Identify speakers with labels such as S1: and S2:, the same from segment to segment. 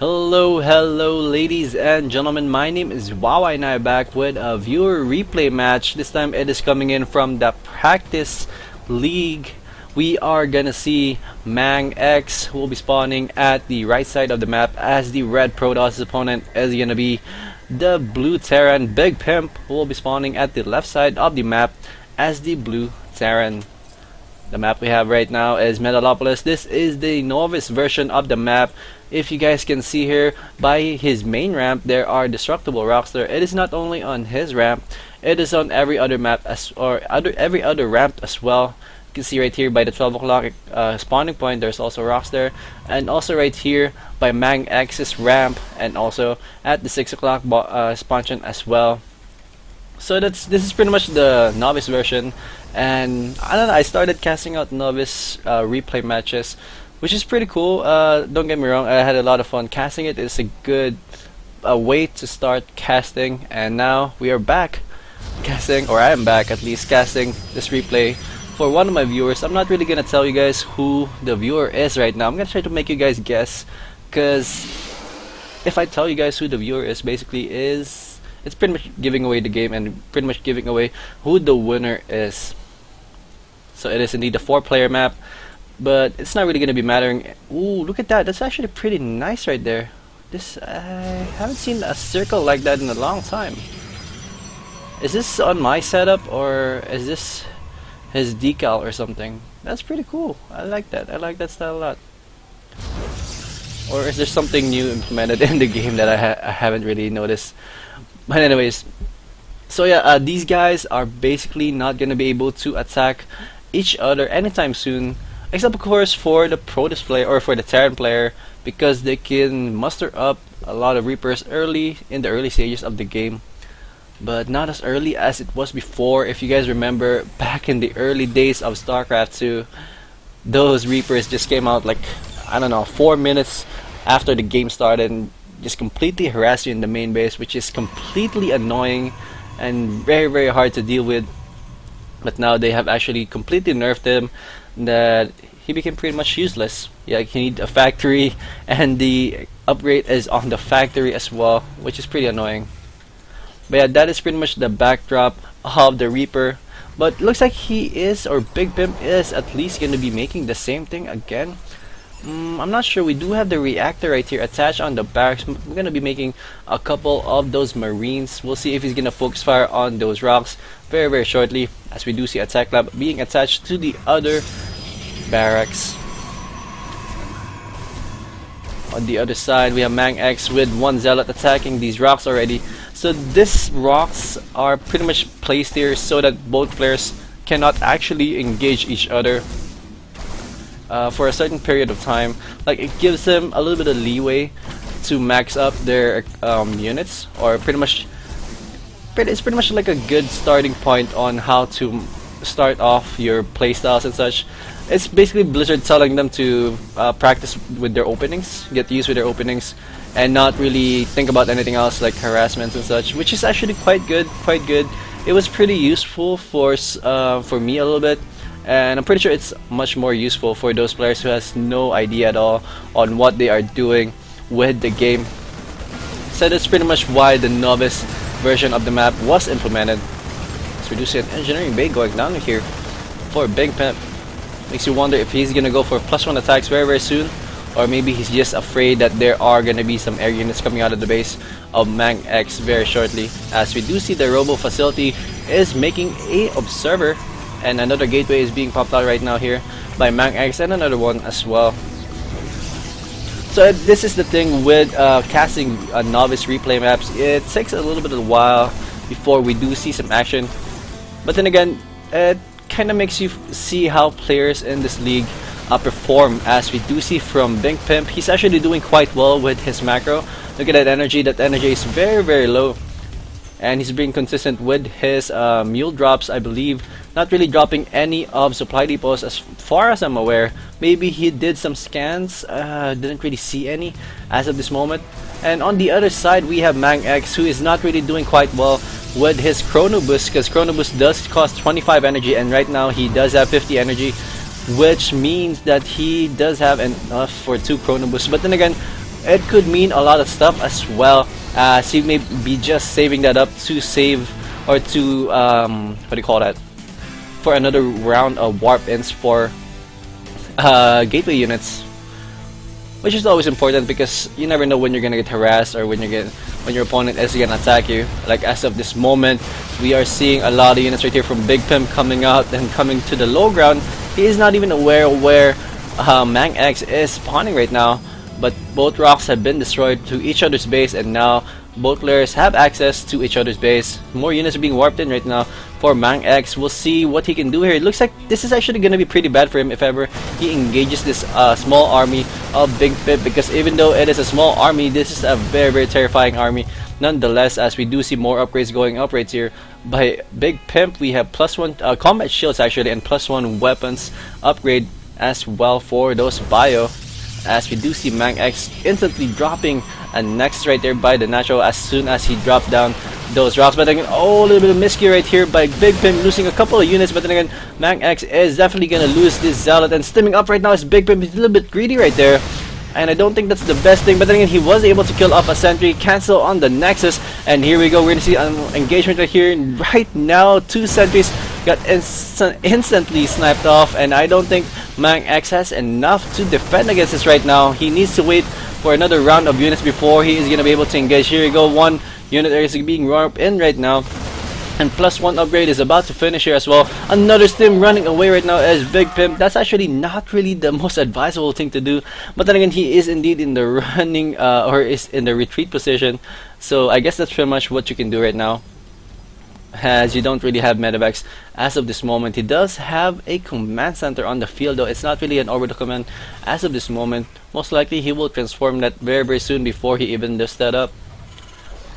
S1: Hello, ladies and gentlemen. My name is Wawa and I'm back with a viewer replay match. This time it is coming in from the practice league. We are gonna see MangX, who will be spawning at the right side of the map, as the red Protoss opponent is gonna be the blue Terran BigPump, who will be spawning at the left side of the map as the blue Terran. The map we have right now is Metalopolis. This is the novice version of the map. If you guys can see here, by his main ramp there are destructible rocks there. It is not only on his ramp, it is on every other map every other ramp as well. You can see right here by the 12 o'clock spawning point, there's also rocks there, and also right here by MangX's ramp, and also at the 6 o'clock spawn as well. So this is pretty much the novice version, and I don't know, I started casting out novice replay matches, which is pretty cool. Don't get me wrong, I had a lot of fun casting it. It's a good way to start casting, and now we are back casting, or I am back at least casting this replay for one of my viewers. I'm not really gonna tell you guys who the viewer is right now. I'm gonna try to make you guys guess, because if I tell you guys who the viewer is, basically it's pretty much giving away the game and pretty much giving away who the winner is. So it is indeed a 4-player map, but it's not really going to be mattering. Ooh, look at that. That's actually pretty nice right there. I haven't seen a circle like that in a long time. Is this on my setup, or is this his decal or something? That's pretty cool. I like that. I like that style a lot. Or is there something new implemented in the game that I haven't really noticed? But anyways, so yeah, these guys are basically not gonna be able to attack each other anytime soon, except of course for the Protoss player or for the Terran player, because they can muster up a lot of Reapers early in the early stages of the game, but not as early as it was before. If you guys remember, back in the early days of StarCraft 2, those Reapers just came out like, I don't know, 4 minutes after the game started and just completely harass you in the main base, which is completely annoying and very hard to deal with. But now they have actually completely nerfed him, that he became pretty much useless. Yeah, you need a factory, and the upgrade is on the factory as well, which is pretty annoying. But yeah, that is pretty much the backdrop of the Reaper. But looks like he is, or BigPump is at least going to be making the same thing again. I'm not sure. We do have the reactor right here attached on the barracks. We're gonna be making a couple of those marines. We'll see if he's gonna focus fire on those rocks very shortly, as we do see attack lab being attached to the other barracks. On the other side, we have MangX with one zealot attacking these rocks already. So these rocks are pretty much placed here so that both players cannot actually engage each other for a certain period of time. Like, it gives them a little bit of leeway to max up their units, or it's pretty much like a good starting point on how to start off your playstyles and such. It's basically Blizzard telling them to practice with their openings, get used with their openings, and not really think about anything else like harassment and such, which is actually quite good. It was pretty useful for me a little bit, and I'm pretty sure it's much more useful for those players who has no idea at all on what they are doing with the game. So that's pretty much why the novice version of the map was implemented. So we do see an engineering bay going down here for BigPump. Makes you wonder if he's gonna go for +1 attacks very soon, or maybe he's just afraid that there are gonna be some air units coming out of the base of MangX very shortly, as we do see the robo facility is making a observer, and another gateway is being popped out right now here by MangX, and another one as well. So this is the thing with casting novice replay maps. It takes a little bit of a while before we do see some action, but then again, it kind of makes you see how players in this league perform, as we do see from BigPump. He's actually doing quite well with his macro. Look at that energy. That energy is very low, and he's being consistent with his mule drops, I believe. Not really dropping any of supply depots as far as I'm aware. Maybe he did some scans, didn't really see any as of this moment. And on the other side, we have MangX, who is not really doing quite well with his Chrono Boost, because Chrono Boost does cost 25 energy, and right now he does have 50 energy, which means that he does have enough for 2 Chrono Boosts. But then again, it could mean a lot of stuff as well, as he may be just saving that up to save, or to what do you call that, for another round of warp ins for gateway units, which is always important because you never know when you're gonna get harassed, or when your opponent is gonna attack you. Like as of this moment, we are seeing a lot of units right here from BigPump coming out and coming to the low ground. He is not even aware where MangX is spawning right now, but both rocks have been destroyed to each other's base, and now both players have access to each other's base. More units are being warped in right now for MangX. We'll see what he can do here. It looks like this is actually going to be pretty bad for him if ever he engages this small army of BigPump, because even though it is a small army, this is a very, very terrifying army nonetheless, as we do see more upgrades going up right here by BigPump. We have +1 combat shields actually, and +1 weapons upgrade as well for those bio, as we do see MangX instantly dropping a Nexus right there by the Natural as soon as he dropped down those rocks. But again, oh, a little bit of miscue right here by BigPump, losing a couple of units. But then again, MangX is definitely gonna lose this Zealot, and stimming up right now is BigPump. He's a little bit greedy right there, and I don't think that's the best thing. But then again, he was able to kill off a sentry, cancel on the Nexus, and here we go. We're gonna see an engagement right here. Right now, 2 sentries got instantly sniped off, and I don't think MangX has enough to defend against this right now. He needs to wait for another round of units before he is gonna be able to engage. Here we go, 1 unit is being warped in right now, and +1 upgrade is about to finish here as well. Another stim running away right now as BigPump. That's actually not really the most advisable thing to do, but then again, he is indeed in the running or is in the retreat position, so I guess that's pretty much what you can do right now, as you don't really have medevacs as of this moment. He does have a command center on the field, though it's not really an orbital command as of this moment. Most likely he will transform that very, very soon before he even does that up.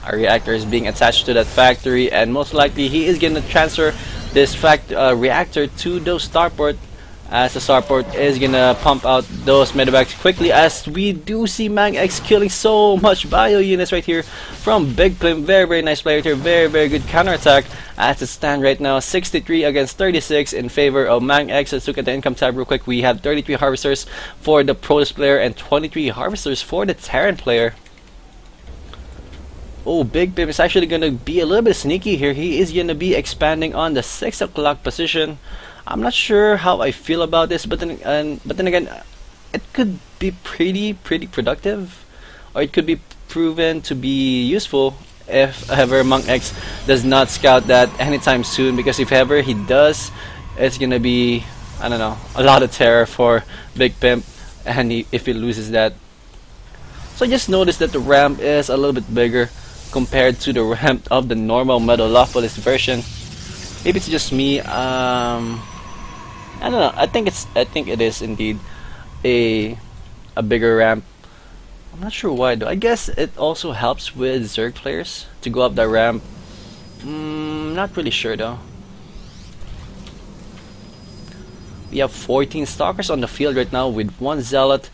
S1: A reactor is being attached to that factory, and most likely he is going to transfer this reactor to those starport, as the starport is going to pump out those medevacs quickly, as we do see MangX killing so much bio units right here from BigPump. Very, very nice player here. Very, very good counterattack as it stands right now, 63 against 36 in favor of MangX. Let's look at the income tab real quick. We have 33 harvesters for the Protoss player and 23 harvesters for the Terran player. Oh, BigPump is actually going to be a little bit sneaky here. He is going to be expanding on the 6 o'clock position. I'm not sure how I feel about this, but then again, it could be pretty productive, or it could be proven to be useful if ever MangX does not scout that anytime soon, because if ever he does, it's going to be, I don't know, a lot of terror for BigPump, and if he loses that. So just notice that the ramp is a little bit bigger compared to the ramp of the normal Metalopolis version. Maybe it's just me. I don't know. I think it is indeed a bigger ramp. I'm not sure why though. I guess it also helps with Zerg players to go up the ramp. Not really sure though. We have 14 stalkers on the field right now with 1 zealot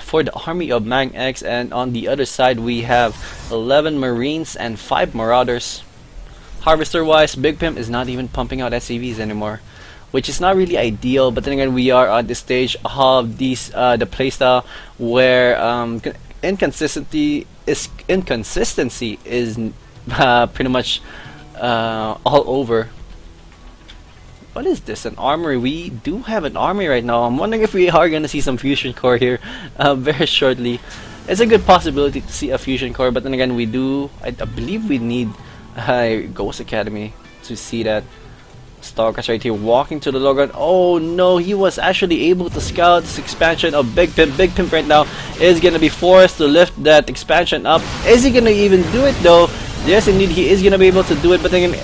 S1: for the army of MangX, and on the other side we have 11 marines and 5 marauders. Harvester wise, BigPump is not even pumping out SCVs anymore, which is not really ideal. But then again, we are at the stage of these the playstyle where inconsistency is pretty much all over. What is this? An armory? We do have an armory right now. I'm wondering if we are gonna see some fusion core here very shortly. It's a good possibility to see a fusion core, but then again, I believe we need Ghost Academy to see that. Stalkers right here walking to the low ground. Oh no, he was actually able to scout this expansion of BigPump. BigPump right now is gonna be forced to lift that expansion up. Is he gonna even do it though? Yes, indeed, he is gonna be able to do it, but then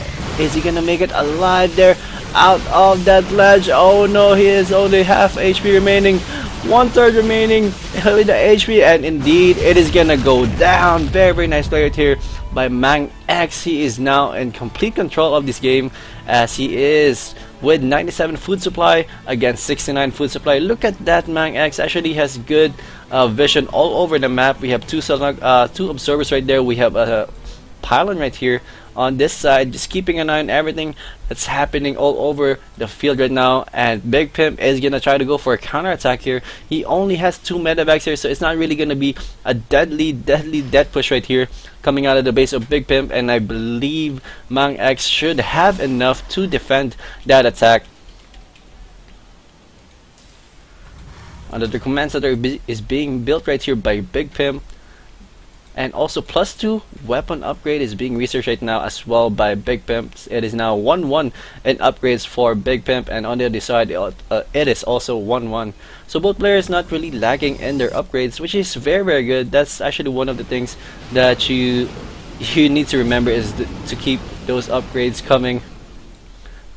S1: is he gonna make it alive there out of that ledge? Oh no, he is only half HP remaining, 1/3 remaining with the HP, and indeed it is gonna go down. Very, very nice player here by MangX. He is now in complete control of this game, as he is with 97 food supply against 69 food supply. Look at that. MangX actually has good vision all over the map. We have two observers right there. We have a pylon right here on this side, just keeping an eye on everything that's happening all over the field right now. And Big Pimp is gonna try to go for a counter attack here. He only has 2 medevacs here, so it's not really gonna be a deadly death push right here coming out of the base of Big Pimp, and I believe MangX should have enough to defend that attack. Another command center is being built right here by Big Pimp, and also +2 weapon upgrade is being researched right now as well by Big Pimp. It is now 1-1 in upgrades for Big Pimp, and on the other side it is also 1-1. So both players not really lagging in their upgrades, which is very good. That's actually one of the things that you need to remember, is to keep those upgrades coming,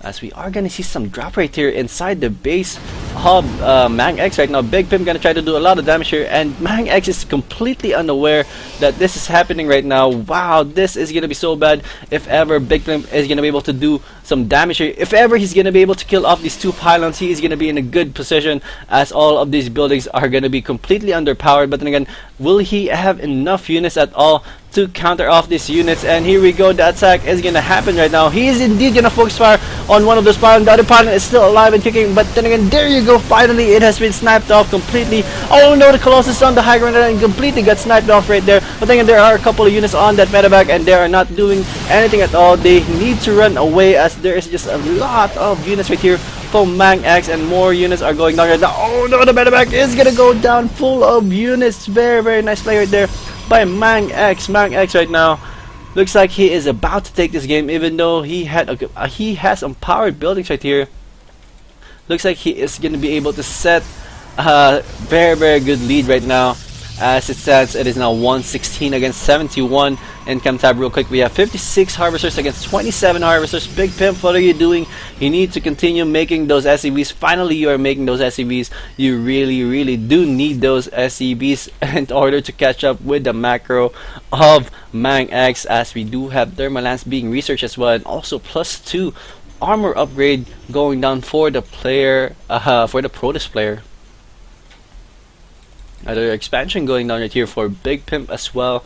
S1: as we are gonna see some drop right here inside the base of MangX right now. Big Pimp gonna try to do a lot of damage here, and MangX is completely unaware that this is happening right now. Wow, this is gonna be so bad if ever Big Pimp is gonna be able to do some damage here. If ever he's gonna be able to kill off these 2 pylons, he is gonna be in a good position, as all of these buildings are gonna be completely underpowered. But then again, will he have enough units at all to counter off these units? And here we go, the attack is gonna happen right now. He is indeed gonna focus fire on one of those pylons. The other pylon is still alive and kicking, but then again, there you go, finally it has been sniped off completely. Oh no, the Colossus on the high ground and completely got sniped off right there. But then again, there are a couple of units on that medevac, and they are not doing anything at all. They need to run away, as there is just a lot of units right here from MangX, and more units are going down right now. Oh no, the medevac is gonna go down full of units. Very nice play right there by MangX. MangX right now looks like he is about to take this game, even though he has empowered buildings right here. Looks like he is going to be able to set a very good lead right now. As it stands, it is now 116 against 71. In Chem Tab real quick, we have 56 Harvesters against 27 Harvesters. Big Pimp, what are you doing? You need to continue making those SCVs. Finally, you are making those SCVs. You really do need those SCVs in order to catch up with the macro of MangX, as we do have Thermalance being researched as well, and also +2 armor upgrade going down for the player, for the Protoss player. Another expansion going down right here for Big Pimp as well.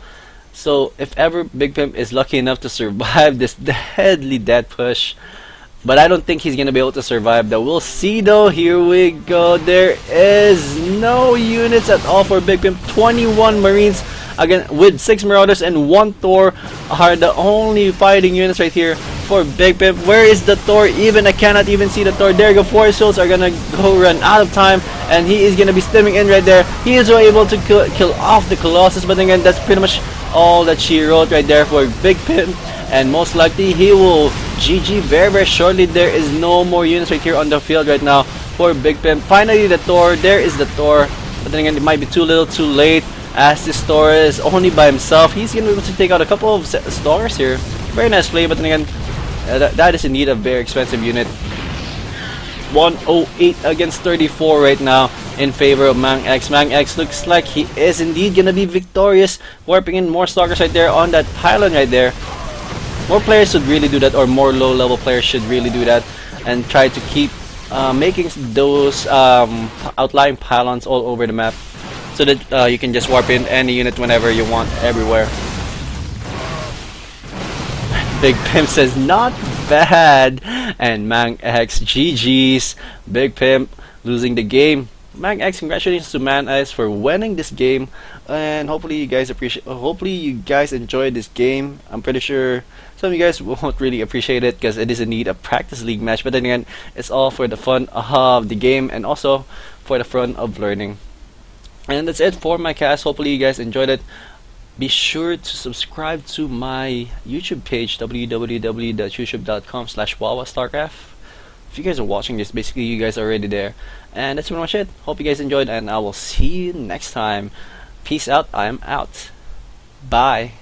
S1: So if ever Big Pimp is lucky enough to survive this deadly death push, but I don't think he's gonna be able to survive that. We'll see though. Here we go. There is no units at all for Big Pimp. 21 Marines again with 6 Marauders and 1 Thor are the only fighting units right here for Big Pimp. Where is the Thor? Even I cannot even see the Thor. There you go. 4 souls are gonna go run out of time, and he is gonna be stimming in right there. He is able to kill off the Colossus, but again, that's pretty much all that she wrote right there for Big Pimp, and most likely he will GG very shortly. There is no more units right here on the field right now for Big Pimp. Finally, the Thor. There is the Thor, but then again, it might be too little too late, as this Thor is only by himself. He's gonna be able to take out a couple of stars here. Very nice play, but then again, that is indeed a very expensive unit. 108 against 34 right now in favor of MangX. MangX looks like he is indeed gonna be victorious, warping in more stalkers right there on that pylon right there. More players should really do that, or more low level players should really do that, and try to keep making those outlying pylons all over the map, so that you can just warp in any unit whenever you want, everywhere. Big Pimp says not bad, and MangX GG's. Big Pimp losing the game. MangX, congratulations to MangX for winning this game, and hopefully you guys enjoyed this game. I'm pretty sure some of you guys won't really appreciate it, because it is indeed a practice league match, but then again, it's all for the fun of the game, and also for the fun of learning. And that's it for my cast. Hopefully you guys enjoyed it. Be sure to subscribe to my YouTube page, www.youtube.com/wawastarcraft. If you guys are watching this, basically you guys are already there. And that's pretty much it. Hope you guys enjoyed, and I will see you next time. Peace out. I am out. Bye.